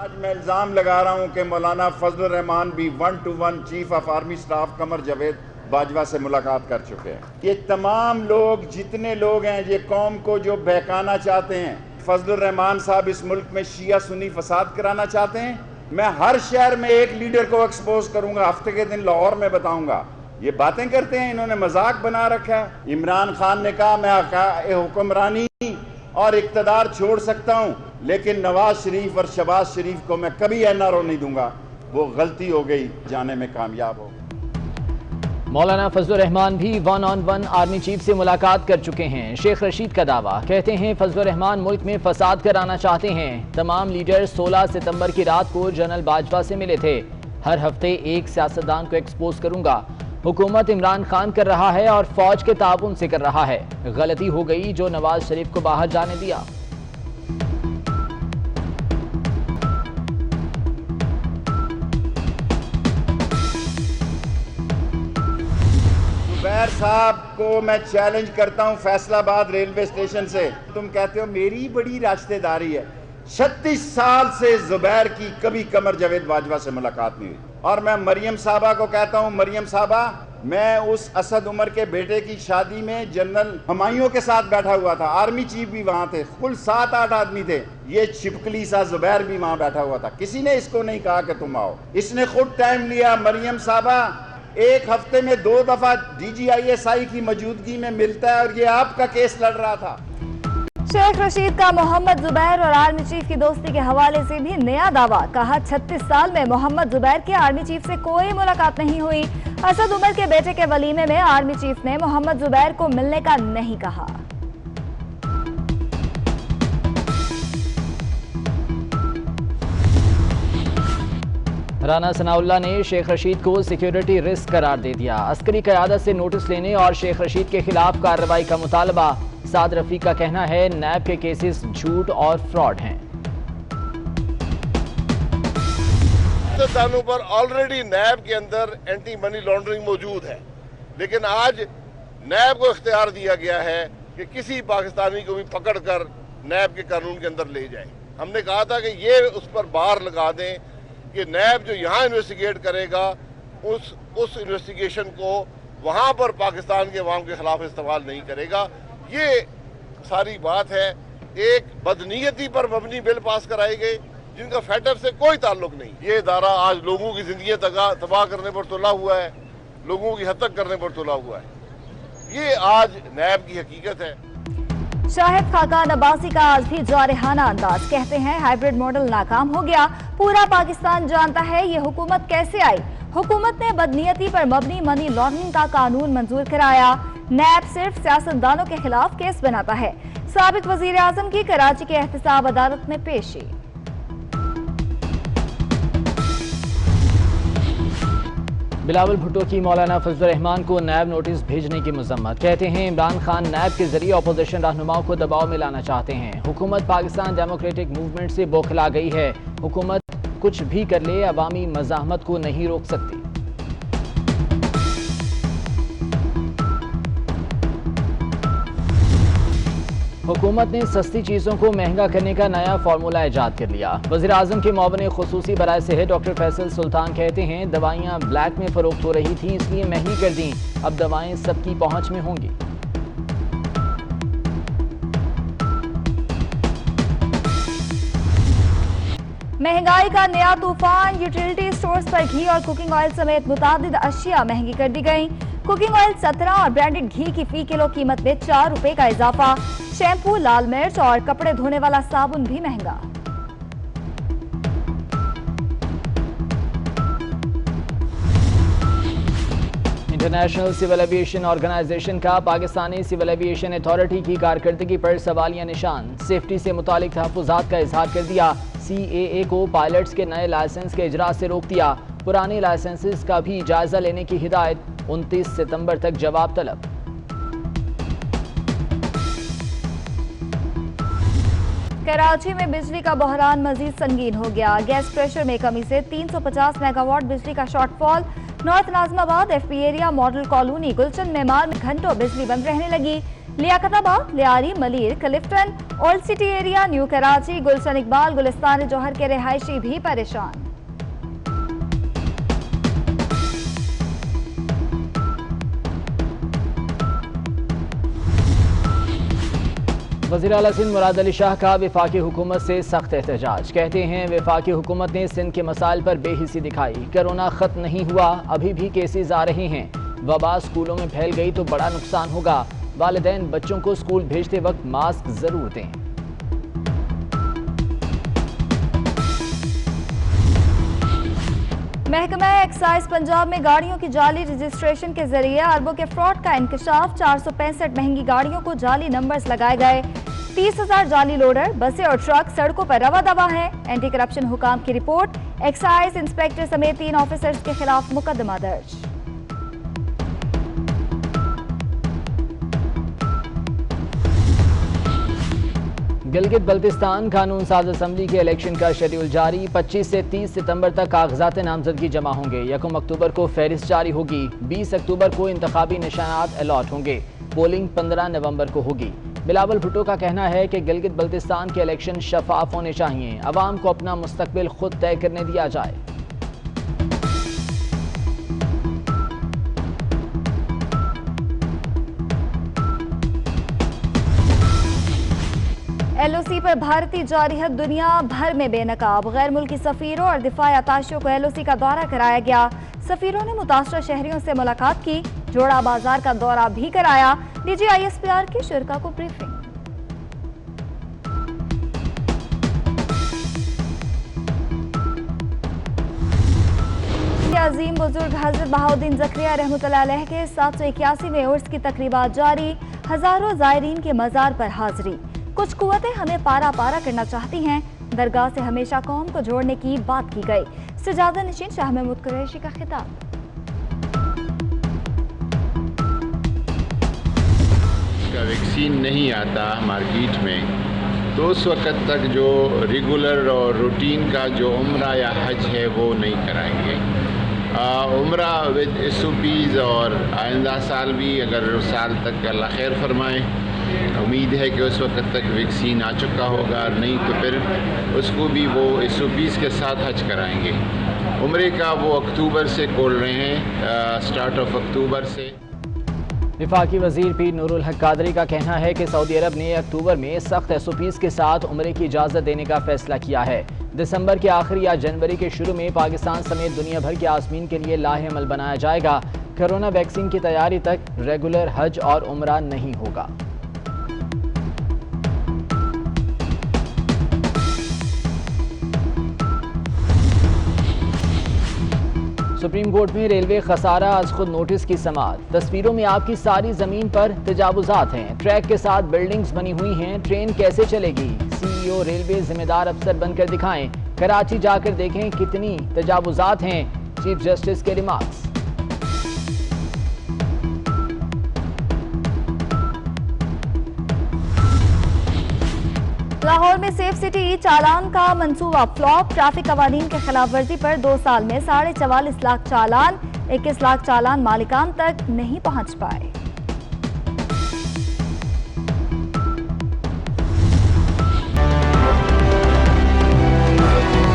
आज मैं इल्ज़ाम लगा रहा हूँ कि मौलाना फजलुर रहमान भी 1-to-1 chief of army staff Qamar Javed Bajwa से मुलाकात कर चुके हैं। ये तमाम लोग, जितने लोग हैं, ये कौम को जो बहकाना चाहते हैं, फजलुर रहमान साहब इस मुल्क में शिया सुन्नी फसाद कराना चाहते हैं। मैं हर शहर में एक लीडर को एक्सपोज करूंगा, हफ्ते के दिन लाहौर में बताऊंगा। ये बातें करते हैं, इन्होंने मजाक बना रखा है। इमरान खान ने कहा मैं हुक्मरानी और इक़्तिदार छोड़ सकता हूं, लेकिन नवाज शरीफ और शहबाज शरीफ को मैं कभी एनआरओ नहीं दूंगा। वो गलती हो गई, जाने में कामयाब हो। मौलाना फजलुर रहमान भी 1-on-1 आर्मी चीफ से मुलाकात कर चुके हैं। शेख रशीद का दावा, कहते हैं फजलुर रहमान मुल्क में फसाद कराना चाहते हैं। तमाम लीडर 16 सितंबर की रात को जनरल बाजवा से मिले थे। हर हफ्ते एक सियासतदान को एक्सपोज करूंगा। हुकूमत इमरान खान कर रहा है और फौज के ताउन से कर रहा है। गलती हो गई जो नवाज शरीफ को बाहर जाने दिया। जुबैर साहब को मैं चैलेंज करता हूं फैसलाबाद रेलवे स्टेशन से। तुम कहते हो मेरी बड़ी राश्तेदारी है। 36 साल से जुबैर की कभी कमर जावेद बाजवा से मुलाकात नहीं हुई। और मैं मरियम साहबा को कहता हूं, मरियम साहबा, मैं उस असद उमर के बेटे की शादी में जनरल हमायूं के साथ बैठा हुआ था। आर्मी चीफ भी वहां थे, कुल 7-8 आदमी थे। ये छिपकली सा जुबैर भी वहां बैठा हुआ था। किसी ने इसको नहीं कहा कि तुम आओ, इसने खुद टाइम लिया। मरियम साहबा एक हफ्ते में 2 दफा DGISI की मौजूदगी में मिलता है और ये आपका केस लड़ रहा था। शेख रशीद का मोहम्मद जुबैर और आर्मी चीफ की दोस्ती के हवाले से भी नया दावा। कहा 36 साल में मोहम्मद जुबैर के आर्मी चीफ से कोई मुलाकात नहीं हुई। असद उमर के बेटे के वलीमे में आर्मी चीफ ने मोहम्मद जुबैर को मिलने का नहीं कहा। राना सनाउल्लाह ने शेख रशीद को सिक्योरिटी रिस्क करार दे दिया। अस्करी क़यादत से नोटिस लेने और शेख रशीद के खिलाफ कार्रवाई का मुतालबा। साद रफी का कहना है नैब के केसेस झूठ और फ्रॉड हैं। पाकिस्तानों पर ऑलरेडी नैब के अंदर एंटी मनी लॉन्ड्रिंग मौजूद है, लेकिन आज नैब को इख्तियार दिया गया है कि किसी पाकिस्तानी को भी पकड़कर नैब के कानून के अंदर ले जाए। हमने कहा था कि ये उस पर बार लगा दें कि नैब जो यहाँ इन्वेस्टिगेट करेगा उस इन्वेस्टिगेशन को वहाँ पर पाकिस्तान के अवाम के खिलाफ इस्तेमाल नहीं करेगा। ये सारी बात है। एक बदनीयती पर मबनी बिल पास कराए गए जिनका फैटर से कोई ताल्लुक नहीं। ये इदारा आज लोगों की जिंदगी तबाह करने पर तुला हुआ है, लोगों की हत्या करने पर तुला हुआ है। ये आज नैब की हकीकत है। शाहिद खाकान अब्बासी का आज भी जारहाना अंदाज। कहते हैं हाइब्रिड मॉडल नाकाम हो गया। पूरा पाकिस्तान जानता है ये हुकूमत कैसे आई। हुकूमत ने बदनीयती पर मबनी मनी लॉन्ड्रिंग का कानून मंजूर कराया। नैब सिर्फ सियासतदानों के खिलाफ केस बनाता है। साबिक वजीर आजम की कराची के एहतसाब अदालत में पेशी। बिलावल भुट्टो की मौलाना फजलुर रहमान को नैब नोटिस भेजने की मजम्मत। कहते हैं इमरान खान नैब के जरिए अपोजिशन रहनुमाओं को दबाव में लाना चाहते हैं। हुकूमत पाकिस्तान डेमोक्रेटिक मूवमेंट से बौखला गई है। हुकूमत कुछ भी कर ले, अवामी मज़ाहमत को नहीं रोक सकती। हुकूमत ने सस्ती चीज़ों को महंगा करने का नया फार्मूला ईजाद कर लिया। वज़ीर आज़म के मुआविन खुसूसी बराए सेहत डॉक्टर फैसल सुल्तान कहते हैं दवाइयाँ ब्लैक में फरोख्त हो रही थी, इसलिए महंगी कर दी। अब दवाएं सबकी पहुंच में होंगी। महंगाई का नया तूफान। यूटिलिटी स्टोर्स पर घी और कुकिंग ऑयल समेत मुतादिद अशिया महंगी कर दी गई। कुकिंग ऑयल 17 और ब्रांडेड घी की फी किलो कीमत में 4 रुपए का इजाफा। शैम्पू, लाल मिर्च और कपड़े धोने वाला साबुन भी महंगा। इंटरनेशनल सिविल एविएशन ऑर्गेनाइजेशन का पाकिस्तानी सिविल एविएशन अथॉरिटी की कारकर्दगी पर सवालिया निशान। सेफ्टी से मुतालिक तहफ़्फ़ुज़ात का इजहार कर दिया। CAA को पायलट्स के नए लाइसेंस के इजरा से रोक दिया। पुराने लाइसेंसेस का भी जायजा लेने की हिदायत। 29 सितंबर तक जवाब तलब। कराची में बिजली का बहरान मजीद संगीन हो गया। गैस प्रेशर में कमी से 350 मेगावाट बिजली का shortfall. North Nazimabad FP area, Model Colony, Gulshan Maymar में घंटों बिजली बंद रहने लगी। Liaquatabad, Lyari, Malir, Clifton, Old City Area, New Karachi, Gulshan Iqbal, Gulistan Jauhar के रिहायशी भी परेशान। वज़ीर आला सिंध मुराद अली शाह का वफाकी हुकूमत से सख्त एहतजाज। कहते हैं वफाकी हुकूमत ने सिंध के मसाइल पर बेहिसी दिखाई। कोरोना खत्म नहीं हुआ, अभी भी केसेस आ रहे हैं। वबा स्कूलों में फैल गई तो बड़ा नुकसान होगा। वालिदैन बच्चों को स्कूल भेजते वक्त मास्क जरूर दें। महकमा एक्साइज पंजाब में गाड़ियों की जाली रजिस्ट्रेशन के जरिए अरबों के फ्रॉड का इंकशाफ। 465 महंगी गाड़ियों को जाली नंबर्स लगाए गए। 30,000 जाली लोडर, बसें और ट्रक सड़कों पर रवा दवा है। एंटी करप्शन हुकाम की रिपोर्ट। एक्साइज इंस्पेक्टर समेत 3 ऑफिसर्स के खिलाफ मुकदमा दर्ज। गिलगित बल्तिस्तान कानून साज असम्बली के इलेक्शन का शेड्यूल जारी। 25 से 30 सितंबर तक कागजात नामजदगी जमा होंगे। 1 अक्टूबर को फहरिस्त जारी होगी। 20 अक्टूबर को इंतखाबी निशानात अलॉट होंगे। पोलिंग 15 नवंबर को होगी। बिलावल भुट्टो का कहना है कि गिलगित बल्तिस्तान के इलेक्शन शफाफ होने चाहिए। अवाम को अपना मुस्तकबिल खुद तय करने दिया जाए। LOC पर भारतीय जारिहत दुनिया भर में बेनकाब। गैर मुल्की सफीरों और दिफाई अताशियों को LOC का दौरा कराया गया। सफीरों ने मुतासरा शहरियों से मुलाकात की। जोड़ा बाजार का दौरा भी कराया। DG ISPR की शुरा को ब्रीफिंग। अजीम बुजुर्ग हजरत बहाउद्दीन ज़करिया रहमतुल्लाह अलैह के 781वें उर्स की तकरीबात जारी। हजारों ज़ायरीन के मज़ार पर हाजिरी। कुछ कुव्वतें हमें पारा पारा करना चाहती हैं। दरगाह से हमेशा कौम को जोड़ने की बात की गई। सजादा नशीन शाह महमूद कुरैशी का खिताब। वैक्सीन नहीं आता मार्केट में तो उस वक्त तक जो रेगुलर और रूटीन का जो उम्रा या हज है वो नहीं कराएंगे। उम्रा विद SOPs और आइंदा साल भी अगर उस साल तक अल्लाह खैर फरमाए, उम्मीद है कि उस वक्त तक वैक्सीन आ चुका होगा, और नहीं तो फिर उसको भी वो SOPs के साथ हज कराएंगे। उम्रे का वो अक्टूबर से खोल रहे हैं, स्टार्ट ऑफ अक्टूबर से। वफाकी वजीर पीर नूरुल हक कादरी का कहना है कि सऊदी अरब ने अक्टूबर में सख्त SOPs के साथ उम्रे की इजाज़त देने का फैसला किया है। दिसंबर के आखिरी या जनवरी के शुरू में पाकिस्तान समेत दुनिया भर के आज़मीन के लिए लाहे अमल बनाया जाएगा। कोरोना वैक्सीन की तैयारी तक रेगुलर हज और उम्रा नहीं होगा। सुप्रीम कोर्ट में रेलवे खसारा आज खुद नोटिस की समाअत। तस्वीरों में आपकी सारी जमीन पर तजावुजात हैं। ट्रैक के साथ बिल्डिंग्स बनी हुई हैं। ट्रेन कैसे चलेगी? CEO रेलवे जिम्मेदार अफसर बनकर दिखाएं। कराची जाकर देखें कितनी तजावुजात हैं। चीफ जस्टिस के रिमार्क्स। लाहौर में सेफ सिटी चालान का मंसूबा फ्लॉप। ट्रैफिक कवानीन के खिलाफ वर्जी पर 2 साल में 44.5 लाख चालान। 21 लाख चालान मालिकान तक नहीं पहुंच पाए।